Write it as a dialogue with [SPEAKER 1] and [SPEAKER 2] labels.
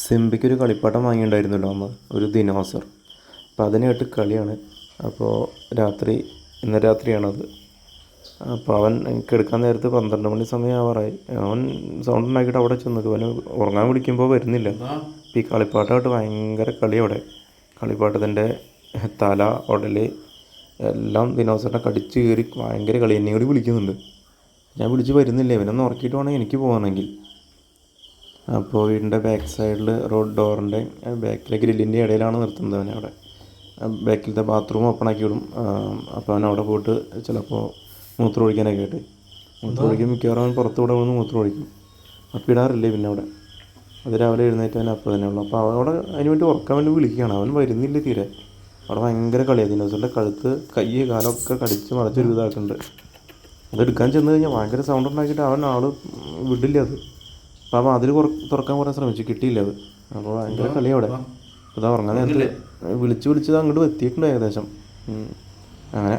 [SPEAKER 1] സിംബയ്ക്കൊരു കളിപ്പാട്ടം വാങ്ങിയിട്ടുണ്ടായിരുന്നല്ലോ അന്ന്, ഒരു ദിനോസർ. അപ്പോൾ അതിനായിട്ട് കളിയാണ്. അപ്പോൾ ഇന്ന് രാത്രിയാണത്. അപ്പോൾ അവൻ കിടക്കാൻ നേരത്ത് 12 മണി സമയം ആവാറായി. അവൻ സൗണ്ട് ഉണ്ടാക്കിയിട്ട് അവിടെ ചെന്നത്. അവന് ഉറങ്ങാൻ വിളിക്കുമ്പോൾ വരുന്നില്ല. അപ്പോൾ ഈ കളിപ്പാട്ടമായിട്ട് ഭയങ്കര കളി അവിടെ. കളിപ്പാട്ടത്തിൻ്റെ തല, ഉടൽ എല്ലാം ദിനോസറിനെ കടിച്ച് കയറി ഭയങ്കര കളി. എന്നെ കൂടി വിളിക്കുന്നുണ്ട്. ഞാൻ വിളിച്ച് വരുന്നില്ല. ഇവനൊന്ന് ഉറക്കിയിട്ട് വേണം എനിക്ക് പോകണമെങ്കിൽ. അപ്പോൾ വീടിൻ്റെ ബാക്ക് സൈഡിൽ റോഡ് ഡോറിൻ്റെ ബാക്കിലെ ഗ്രില്ലിൻ്റെ ഇടയിലാണ് നിർത്തുന്നത് അവനെ അവിടെ. ബാക്കിലത്തെ ബാത്റൂം ഓപ്പൺ ആക്കി വിടും. അപ്പോൾ അവൻ അവിടെ പോയിട്ട് ചിലപ്പോൾ മൂത്രം ഒഴിക്കാനൊക്കെ ആയിട്ട് മൂത്രം മിക്കവാറും അവൻ പുറത്തുകൂടെ വന്ന് മൂത്രം ഒഴിക്കും. അപ്പോൾ ഇടാറില്ലേ പിന്നെ അവിടെ. അത് രാവിലെ എഴുന്നേറ്റ് അവൻ അപ്പോൾ തന്നെ ഉള്ളു. അപ്പോൾ അവിടെ അതിന് വേണ്ടി ഉറക്കാൻ വേണ്ടി വിളിക്കുകയാണ്. അവൻ വരുന്നില്ല തീരെ. അവിടെ ഭയങ്കര കളിയാണ്. ദിനോസറിൻ്റെ കഴുത്ത്, കൈ, കാലൊക്കെ കടിച്ച് മറിച്ചൊരു ഇതാക്കുന്നുണ്ട്. അതെടുക്കാൻ ചെന്ന് കഴിഞ്ഞാൽ ഭയങ്കര സൗണ്ട് ഉണ്ടാക്കിയിട്ട് ആൾ വിടില്ല അത്. അപ്പോൾ അതിൽ തുറക്കാൻ കുറേ ശ്രമിച്ചു, കിട്ടിയില്ല അത്. അപ്പോൾ ഭയങ്കര കളി അവിടെ. അപ്പോൾ ഉറങ്ങാൻ നേരത്ത് വിളിച്ചത് അങ്ങോട്ട് എത്തിയിട്ടുണ്ട് ഏകദേശം. അങ്ങനെ